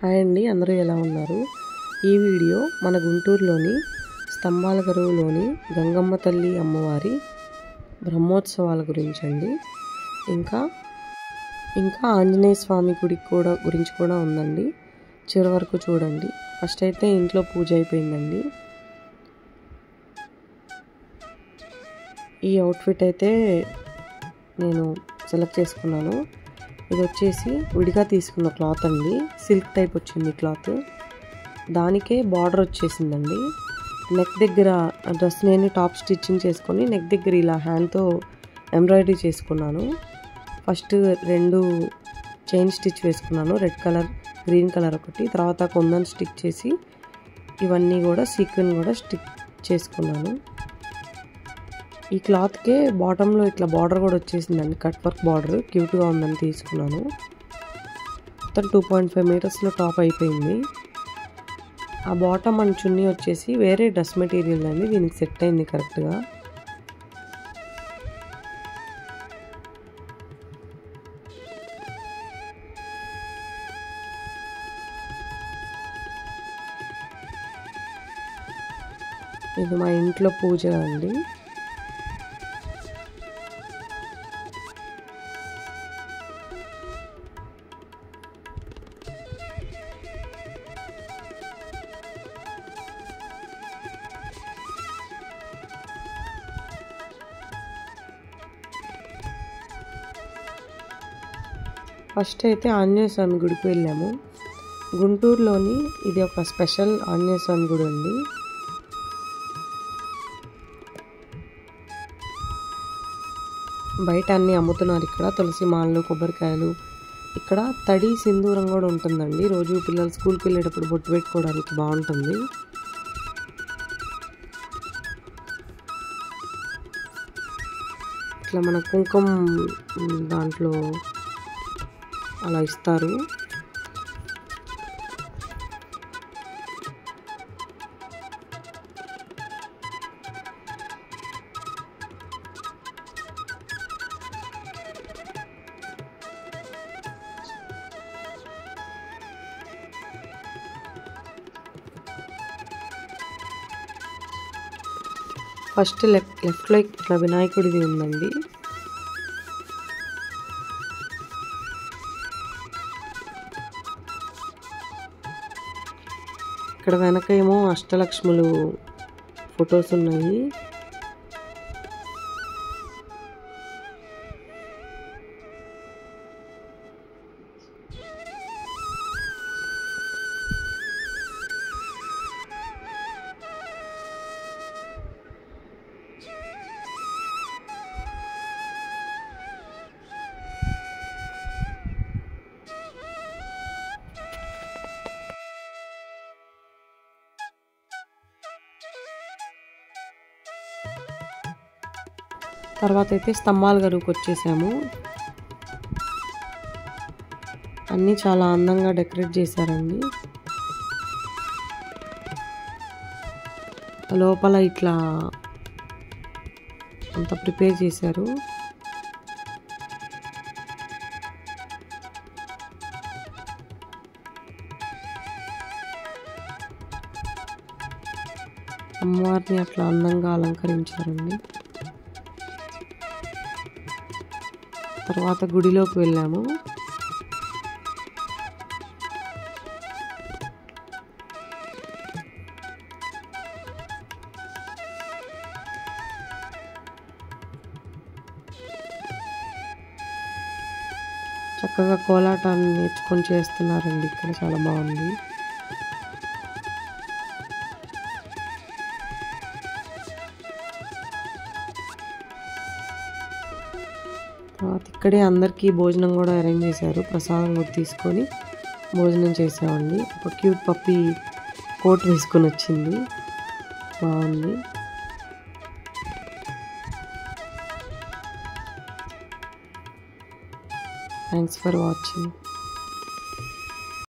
Hi అండి, అందరూ ఎలా ఉన్నారు? ఈ వీడియో మన గుంటూరులోని స్తంభాల గరువులోని గంగమ్మ తల్లి అమ్మవారి బ్రహ్మోత్సవాల గురించి అండి. ఇంకా ఆంజనేయ స్వామి గురించి కూడా ఉందండి. చివరి వరకు చూడండి. ఫస్ట్ అయితే ఇంట్లో పూజ అయిపోయిందండి. ఈ అవుట్ఫిట్ అయితే నేను సెలెక్ట్ చేసుకున్నాను. ఇది వచ్చేసి విడిగా తీసుకున్న క్లాత్ అండి. సిల్క్ టైప్ వచ్చింది క్లాత్. దానికే బార్డర్ వచ్చేసిందండి. నెక్ దగ్గర డ్రెస్ నేను టాప్ స్టిచ్చింగ్ చేసుకొని నెక్ దగ్గర ఇలా హ్యాండ్తో ఎంబ్రాయిడరీ చేసుకున్నాను. ఫస్ట్ 2 చైన్ స్టిచ్ వేసుకున్నాను. రెడ్ కలర్, గ్రీన్ కలర్ ఒకటి. తర్వాత కొందన్ స్టిక్ చేసి ఇవన్నీ కూడా సీక్వెన్ కూడా స్టిక్ చేసుకున్నాను. ఈ క్లాత్కే బాటంలో ఇట్లా బార్డర్ కూడా వచ్చేసిందండి. కట్ వర్క్ బార్డర్ క్యూట్గా ఉందని తీసుకున్నాను. మొత్తం 2.5 మీటర్స్లో టాప్ అయిపోయింది. ఆ బాటమ్ అండ్ చున్నీ వచ్చేసి వేరే డ్రెస్ మెటీరియల్ అండి. దీనికి సెట్ అయింది కరెక్ట్గా. ఇది మా ఇంట్లో పూజ అండి. ఫస్ట్ అయితే ఆంజనేయ స్వామి గుడికి వెళ్ళాము. గుంటూరులోని ఇది ఒక స్పెషల్ ఆంజనేయ స్వామి గుడి ఉంది. బయట అన్నీ అమ్ముతున్నారు. ఇక్కడ తులసి మాలలు, కొబ్బరికాయలు, ఇక్కడ తడి సింధూరం కూడా ఉంటుందండి. రోజు పిల్లలు స్కూల్కి వెళ్ళేటప్పుడు బొట్టు పెట్టుకోవడానికి బాగుంటుంది. ఇట్లా మన కుంకుమ దాంట్లో అలా ఇస్తారు. ఫస్ట్ లెఫ్ట్లో ఇట్లా వినాయకుడిది ఉందండి. ఇక్కడ వెనక ఏమో అష్టలక్ష్ములు ఫొటోస్ ఉన్నాయి. తర్వాత అయితే స్తంభాల గరువుకి వచ్చేసాము. అన్నీ చాలా అందంగా డెకరేట్ చేశారండి. లోపల ఇట్లా అంతా ప్రిపేర్ చేశారు. అమ్మవారిని అట్లా అందంగా అలంకరించారండి. తర్వాత గుడిలోకి వెళ్ళాము. చక్కగా కోలాటాన్ని నేర్చుకొని చేస్తున్నారండి. ఇక్కడ చాలా బాగుంది. తర్వాత ఇక్కడే అందరికీ భోజనం కూడా అరేంజ్ చేశారు. ప్రసాదం కూడా తీసుకొని భోజనం చేసామండి. ఒక క్యూట్ పప్పి కోట్ వేసుకొని వచ్చింది. బాగుంది. Thanks for watching.